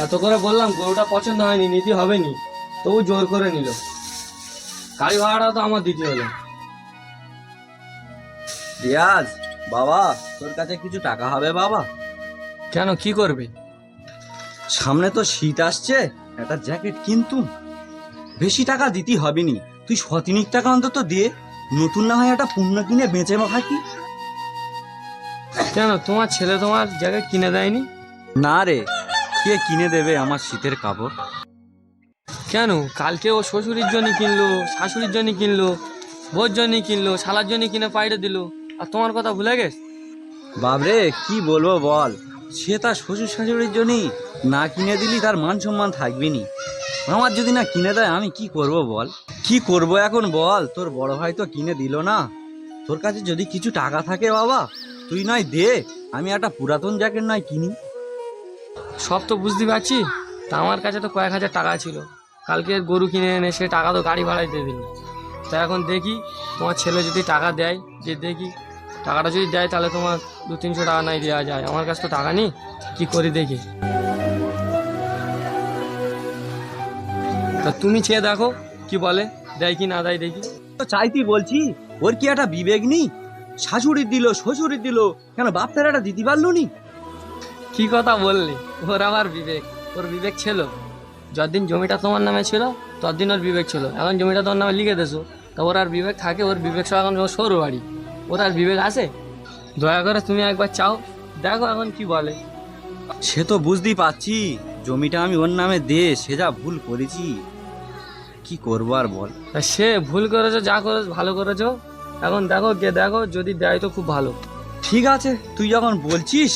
এত করে বললাম গরুটা পছন্দ হয়নি, নিতে হবে নি, তবু জোর করে নিল। গাড়ি ভাড়াটা তো আমার দিতে হলো। রিয়াজ, বাবা তোর কাছে কিছু টাকা হবে বাবা? কেন, কি করবে? সামনে তো শীত আসছে, একটা জ্যাকেট কিন্তু বেশি টাকা দিতে হবে নি, তুই 100-3 টাকা অন্তত দিয়ে নতুন না হয় একটা পণ্য কিনে বেঁচে থাকি। কেন, তোমার ছেলে তোমার জ্যাকেট কিনে দেয়নি? না রে, কে কিনে দেবে আমার শীতের কাপড়? কেন, কালকে ও শ্বশুরের জন্য কিনলো, শাশুড়ির জন্য কিনলো, বোর জন্য কিনলো, শালার জন্য কিনে পাইড়ে দিল, আর তোমার কথা ভুলে গেছ? বাবরে কি বলবো বল, সে তার শ্বশুর শাশুড়ির জন্যই না কিনে দিলি তার মান সম্মান থাকবে নি। আমার যদি না কিনে দেয় আমি কি করব বল, কি করব এখন বল? তোর বড় ভাই তো কিনে দিল না। তোর কাছে যদি কিছু টাকা থাকে বাবা, তুই নয় দে, আমি একটা পুরাতন জ্যাকেট নয় কিনি। সব তো বুঝতে পারছি, তা আমার কাছে তো কয়েক হাজার টাকা ছিল, কালকে গরু কিনে এনে সে টাকা তো গাড়ি ভাড়ায় দিয়ে দিল। তা এখন দেখি তোমার ছেলে যদি টাকা দেয়, যে দেখি টাকাটা যদি দেয় তাহলে তোমার 200-300 টাকা নাই দেওয়া যায়, আমার কাছে তো টাকা নেই, কি করি দেখি। তা তুমি চেয়ে দেখো কি বলে, দেয় কি না দেয় দেখি। তো চাইতি বলছি, ওর কি একটা বিবেক নেই? শাশুড়ির দিল, শ্বশুরের দিল, কেন বাপ তার একটা দিতে পারলো নি? কি কথা বললি, ওর আবার বিবেক? ওর বিবেক ছিল যতদিন জমিটা তোমার নামে ছিল ততদিন ওর বিবেক ছিল, এখন জমিটা তোমার নামে লিখে দেছো, তা ওর আর বিবেক থাকে? ওর বিবেক সব এখন সরু বাড়ি, ওর আর বিবেক আছে? দয়া করে তুমি একবার চাও, দেখো এখন কি বলে। সে তো বুঝতেই পারছি, জমিটা আমি ওর নামে দে, সে যা ভুল করেছি, কি করবো আর বল। তা সে ভুল করেছো, যা করেছো ভালো করেছো, এখন দেখো গিয়ে দেখো, যদি দেয় তো খুব ভালো। ঠিক আছে, তুই যখন বলছিস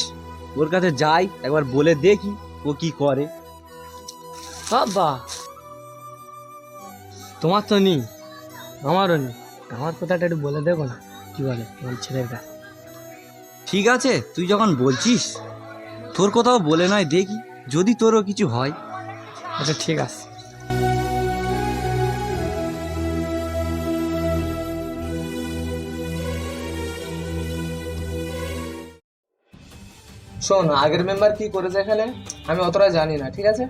ওর কাছে যাই, একবার বলে দেখি ও কি করে। বাবা, তোমার তো নেই, আমারও নেই, আমার কথাটা একটু বলে দেখো না, কি বলে তোমার ছেলের কাছে। ঠিক আছে, তুই যখন বলছিস তোর কোথাও বলে নয় দেখি, যদি তোরও কিছু হয়। আচ্ছা ঠিক আছে। শোন, আগের মেম্বার কি করেছে এখানে আমি অতটা জানি না, ঠিক আছে?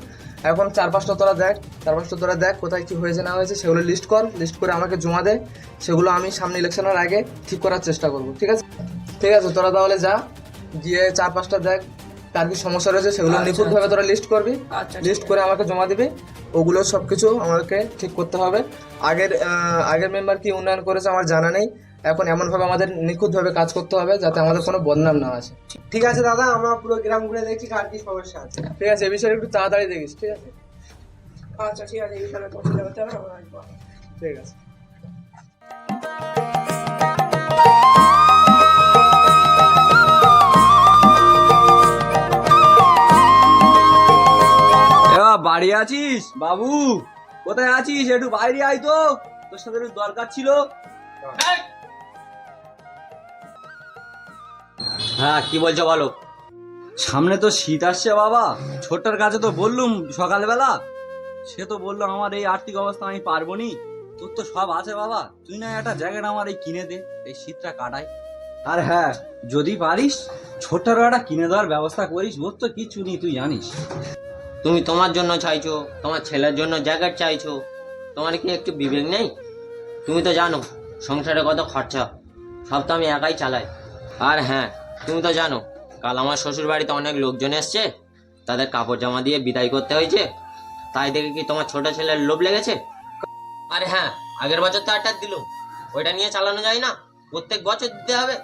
এখন 4-5টা তোরা দেখ, 4-5টা তোরা দেখ কোথায় কি হয়েছে না হয়েছে, সেগুলো লিস্ট কর, লিস্ট করে আমাকে জমা দে, সেগুলো আমি সামনে ইলেকশনের আগে ঠিক করার চেষ্টা করব, ঠিক আছে? ঠিক আছে, তোরা তাহলে যা, গিয়ে 4-5টা দেখ কার কি সমস্যা রয়েছে, সেগুলো নিখুঁতভাবে তোরা লিস্ট করবি, লিস্ট করে আমাকে জমা দিবি, ওগুলো সব কিছু আমাকে ঠিক করতে হবে। আগের মেম্বার কি উন্নয়ন করেছে আমার জানা নেই, এখন এমনভাবে আমাদের নিখুঁতভাবে কাজ করতে হবে যাতে আমাদের কোনো বদনাম না আসে। ঠিক আছে দাদা, আমরা পুরো গ্রাম ঘুরে দেখছি কার কি সমস্যা আছে। ঠিক আছে, এই বিষয়ে একটু তাড়াতাড়ি দেখিস, ঠিক আছে? আচ্ছা ঠিক আছে, এই বিষয়ে পৌঁছে যাবে, আমরা আসবো। ঠিক আছে। বাড়ি আছিস বাবু? কোথায় আছিস? একটু বাইরে আয় তো, তোর সাথে একটু দরকার ছিল। হ্যাঁ, কি বলছো বলো। সামনে তো শীত আসছে বাবা, ছোট্টার কাছে তো বললুম সকালবেলা, সে তো বললো আমার এই আর্থিক অবস্থা আমি পারবো নি। তোর তো সব আছে বাবা, তুই না একটা জ্যাকেট আমার এই কিনে দে, এই শীতটা কাটাই। আর হ্যাঁ, যদি পারিস ছোট্টারও একটা কিনে দেওয়ার ব্যবস্থা করিস, ওর তো কিছু নেই তুই জানিস। তুমি তোমার জন্য চাইছো, তোমার ছেলের জন্য জ্যাকেট চাইছো, তোমার কি একটু বিবেক নেই? তুমি তো জানো সংসারে কত খরচা, সব তো আমি একাই চালাই। আর হ্যাঁ, তুমি তো জানো কাল আমার শ্বশুর বাড়িতে অনেক লোকজন এসছে, তাদের কাপড় জামা দিয়ে বিদায় করতে হয়েছে, তাই দেখে কি তোমার ছোট ছেলের লোভ লেগেছে? আর হ্যাঁ, আগের বছর তো একটা দিলুম, ওইটা নিয়ে চালানো যায় না, প্রত্যেক বছর দিতে হবে।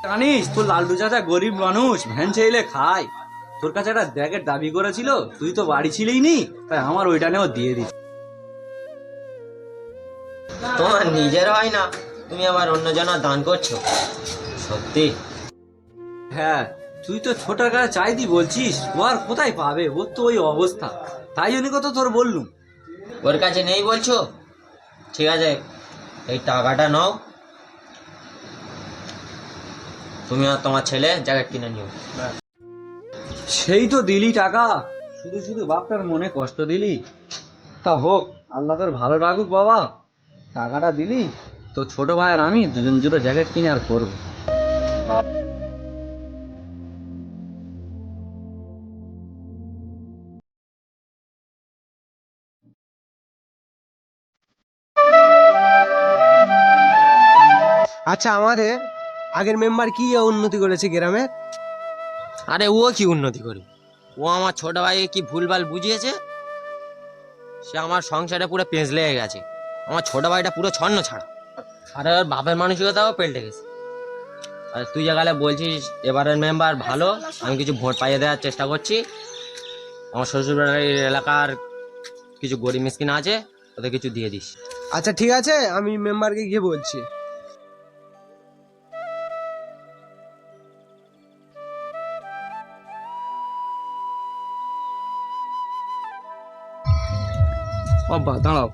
জানিস তোর লালটু চাচা গরিব মানুষ, ভ্যান চাইলে খায়, তোর কাছে একটা জ্যাকেট দাবি করেছিল, তুই তো বাড়ি ছিলেই নি, তাই আমার ওইটা নিয়েও দিয়ে দিস। তোমার নিজের হয় না, তুমি আবার অন্যজনের দান করছো, সত্যি। হ্যাঁ, তুই তো ছোটার কাছে চাইদি বলছিস, ও আর কোথায় পাবে, ওর তো ওই অবস্থা, তাই জন্য কত তোর বললুম। ওর কাছে নেই বলছো? ঠিক আছে, এই টাকাটা নাও, তুমি আর তোমার ছেলে জ্যাকেট কিনে নিও। সেই তো দিলি টাকা, শুধু শুধু বাপটার মনে কষ্ট দিলি। তা হোক, আল্লাহ তোর ভালো রাখুক বাবা, টাকাটা দিলি তো ছোট ভাই আর আমি দুজন দুটো জ্যাকেট কিনে আর করবো। আচ্ছা, আমাদের আগের মেম্বার কি উন্নতি করেছে গ্রামে? আরে ও কি উন্নতি করি, ও আমার ছোট ভাইকে কি ভুলভাল বুঝিয়েছে, সে আমার সংসারে পুরো পেঁচ লেগে গেছে। আমার ছোট ভাইটা পুরো ছন্ন ছাড়া, আর ওর বাপের মানসিকতাও পেল্টে গেছে। আর তুই যে গেলে বলছিস এবারের মেম্বার ভালো, আমি কিছু ভোট পাইয়ে দেওয়ার চেষ্টা করছি। আমার শ্বশুরবাড়ির এলাকার কিছু গরিব মিসকিন আছে, ওদের কিছু দিয়ে দিস। আচ্ছা ঠিক আছে, আমি মেম্বারকে গিয়ে বলছি। বাবা দাঁড়াও,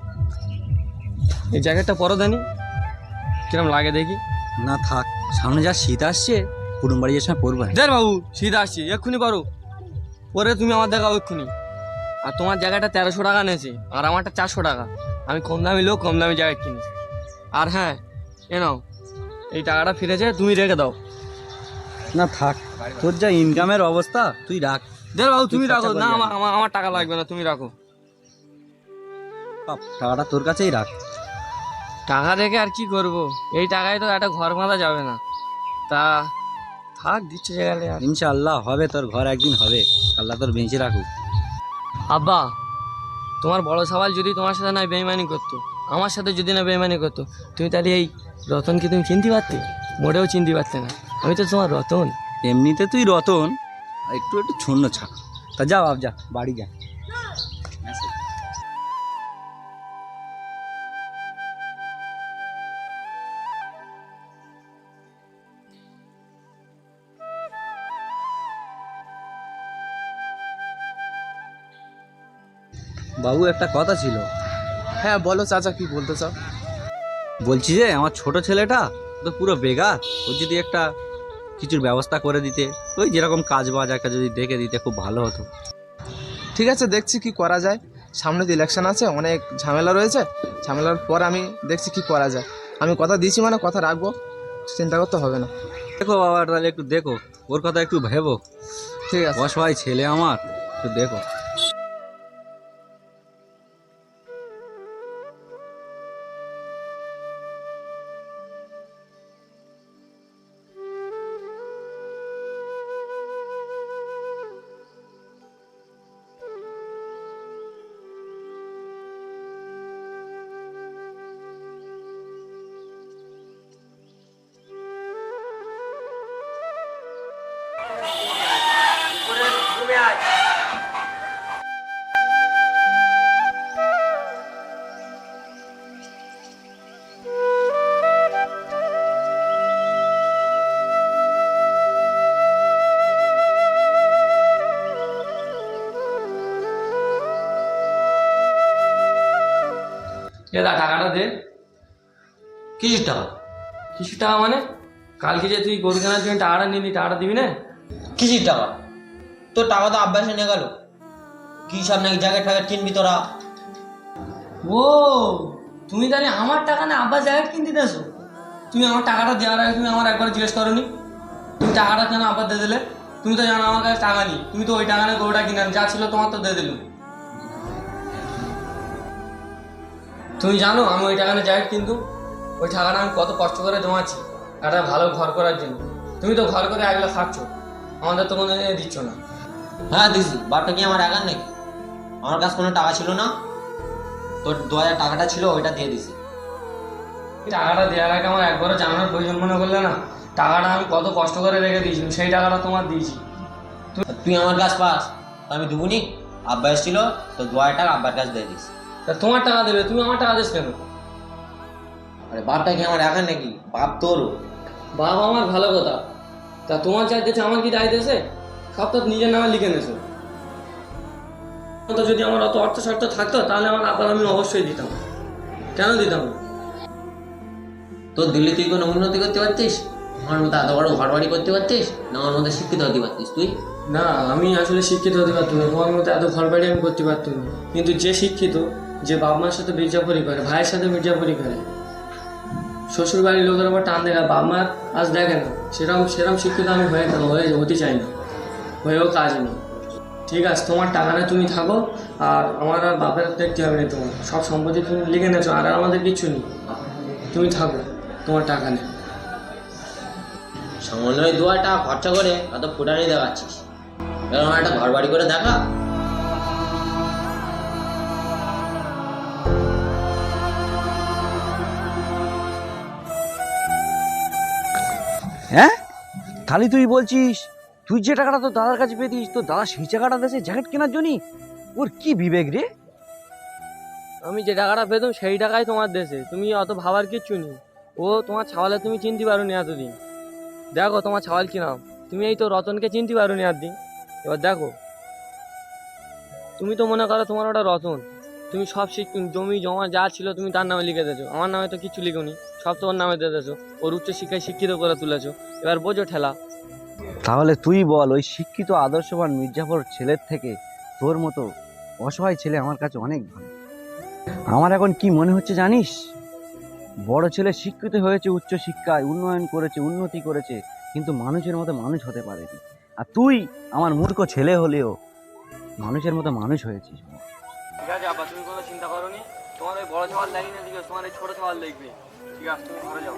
এই জ্যাকেটটা পরো দেনি, কিরম লাগে দেখি। না থাক, সামনে যা শীত আসছে কুটুম বাড়ি এসে পড়বে। দেখ বাবু, শীত আসছে, এক্ষুনি পারো পরে তুমি আমার দেখাও এক্ষুনি। আর তোমার জায়গাটা 1300 টাকা নিয়েছে, আর আমারটা 400 টাকা। আমি কম দামি লোক, কম দামি জ্যাকেট কিনি। আর হ্যাঁ, এ নাও, এই টাকাটা ফিরেছে, তুমি রেখে দাও। না থাক, তোর যা ইনকামের অবস্থা তুই রাখ। দেখ বাবু, তুমি তুই রাখো। খরচা না, করবি আমার টাকা লাগবে না, তুমি রাখো। টাকাটা তোর কাছেই রাখ। টাকা রেখে আর কি করবো, এই টাকায় তো একটা ঘর বাঁধা যাবে না। তা থাক, দিচ্ছে গেলে। আর ইনশাআল্লাহ হবে, তোর ঘর একদিন হবে, আল্লাহ তোর বেঁচে রাখুক। আব্বা, তোমার বড় সওয়াল যদি তোমার সাথে না বেইমানি করতো, আমার সাথে যদি না বেইমানি করতো, তুমি তাহলে এই রতনকে তুমি চিনতে পারতে? মোটেও চিনতে পারতে না, আমি তো তোমার রতন। এমনিতে তুই রতন, আর একটু একটু ছন্ন ছাড়। তা যা বাপ, যা বাড়ি যা। বাবু, একটা কথা ছিল। হ্যাঁ বলো চাচা, কি বলতে চাও? বলছি যে আমার ছোট ছেলেটা তো পুরো বেকার, ওর যদি একটা কিছুর ব্যবস্থা করে দিতে, ওই যেরকম কাজ বাজ একটা যদি দেখে দিতে খুব ভালো হতো। ঠিক আছে, দেখছি কি করা যায়। সামনে তো ইলেকশন আছে, অনেক ঝামেলা রয়েছে। ঝামেলার পর আমি দেখছি কি করা যায়। আমি কথা দিয়েছি মানে কথা রাখবো, চিন্তা করতে হবে না। দেখো বাবা, তাহলে একটু দেখো, ওর কথা একটু ভেবো। ঠিক আছে। অসহায় ছেলে আমার, একটু দেখো। দাদা, টাকাটা দে। কিসের টাকা? কিছু টাকা মানে? কালকে যে তুই গরু কেনার জন্য টাকাটা নিলি, টাকাটা দিবি না? কিসের টাকা? তোর টাকা তো আব্বাসে নিয়ে গেল। কি সব নাকি জ্যাকেট ফ্যাকেট কিনবি তোরা? ও, তুমি তাহলে আমার টাকা না আব্বা জ্যাকেট কিনতে দেছো? তুমি আমার টাকাটা দেওয়ার আগে তুমি আমার একবার জিজ্ঞেস করোনি? তুমি টাকাটা কেন আব্বা দিয়ে দিলে? তুমি তো জানো আমার কাছে টাকা নেই, তুমি তো ওই টাকা নিয়ে গরুটা কিনে যা ছিল তোমার তো দিয়ে দিল। তুমি জানো আমি ওই টাকা নিয়ে জ্যাকেট কিন্তু ওই টাকাটা আমি কত কষ্ট করে জমাচ্ছি একটা ভালো ঘর করার জন্য। তুমি তো ঘর করে এগুলো খাচ্ছ, আমাদের তো কোনো দিচ্ছ না। হ্যাঁ দিছি, বাপটা কি আমার একার নাকি? আমার কাছে কোনো টাকা ছিল না, তোর 2000 টাকাটা ছিল ওইটা দিয়ে দিছি। টাকাটা দেওয়ার আগে আমার একবারও জানানোর প্রয়োজন মনে করলে না? টাকাটা আমি কত কষ্ট করে রেখে দিয়েছি, সেই টাকাটা তোমার দিয়েছি। তুই আমার কাছ পাস, আমি দুগুনি। আব্বা এসেছিল, তো 2000 টাকা আব্বার কাছে দিয়ে দিস। তা তোমার টাকা দেবে, তুমি আমার টাকা দিস কেন? আরে বাপটা কি আমার একার নাকি? বাপ তোরও। বাবা আমার ভালো কথা, তা তোমার যা দিয়েছে আমার কি দায় দিয়েছে? সব তো নিজের নামে লিখে নেছো। তো যদি আমার অত অর্থ শর্ত থাকতো তাহলে আমার আবার আমি অবশ্যই দিতাম। কেন দিতাম না? তোর দিল্লি তুই কোনো উন্নতি করতে পারতিস? আমার মতো এত বড় ঘর বাড়ি করতে পারতিস না? আমার মতো শিক্ষিত হতে পারতিস তুই? না, আমি আসলে শিক্ষিত হতে পারতাম না, তোমার মতো এত ঘর বাড়ি আমি করতে পারতাম না। কিন্তু যে শিক্ষিত, যে বাবা মার সাথে মির্জাফরি করে, ভাইয়ের সাথে মির্জাফরি করে, শ্বশুর বাড়ির লোকের উপর টান দেখা, বাবা মার আজ দেখে না, সেরকম শিক্ষিত আমি হতে চাই না, হয়েও কাজ নেই। ঠিক আছে, তোমার টাকা নিয়ে তুমি থাকো, আর আমার আর বাপের দেখতে হবে না। তোমার সব সম্পত্তি তুমি লিখে নেছো, আর আমাদের কিচ্ছু নেই। তুমি থাকো, তোমার টাকা নেই। সামান্য 2,000 টাকা খরচা করে এত ফুটানি দেখাচ্ছিস, এরকম একটা ঘর বাড়ি করে দেখা। হ্যাঁ, তাহলে তুই বলছিস তুই যে টাকাটা তোর দাদার কাছে পেতিস, তোর দাদা সেই টাকাটা দেশে জ্যাকেট কেনার জন্য? ওর কি বিবেক রে? আমি যে টাকাটা পেতাম সেই টাকাই তোমার দেশে, তুমি অত ভাবার কিচ্ছু নেই। ও তোমার ছাওয়ালে তুমি চিনতে পারো নি এতদিন। দেখো তোমার ছাওয়াল কি নাম, তুমি এই তো রতনকে চিনতে পারো নি একদিন। এবার দেখো, তুমি তো মনে করো তোমার ওটা রতন, তুমি সব জমি জমা যা ছিল তুমি তার নামে লিখে দিয়েছো, আমার নামে তো কিছু লিখোনি, সব তো ওর নামে দিয়ে দিয়েছো। ওর উচ্চ শিক্ষায় শিক্ষিত করে তুলেছো, এবার বোঝো ঠেলা। তাহলে তুই বল, ওই শিক্ষিত আদর্শবান মির্জাফর ছেলের থেকে তোর মতো অসহায় ছেলে আমার কাছে অনেক ভালো। আমার এখন কি মনে হচ্ছে জানিস, বড় ছেলে শিক্ষিত হয়েছে, উচ্চ শিক্ষায় উন্নয়ন করেছে, উন্নতি করেছে, কিন্তু মানুষের মতো মানুষ হতে পারেনি। আর তুই আমার মূর্খ ছেলে হলেও মানুষের মতো মানুষ হয়েছিস। ঠিক আছে আব্বা, তুমি কোনো চিন্তা করো নি, তোমার ওই বড় ছাওয়াল লাগি না, ঠিক আছে, তোমার এই ছোট ছাওয়াল লিখবে। ঠিক আছে, তুমি ঘরে যাও।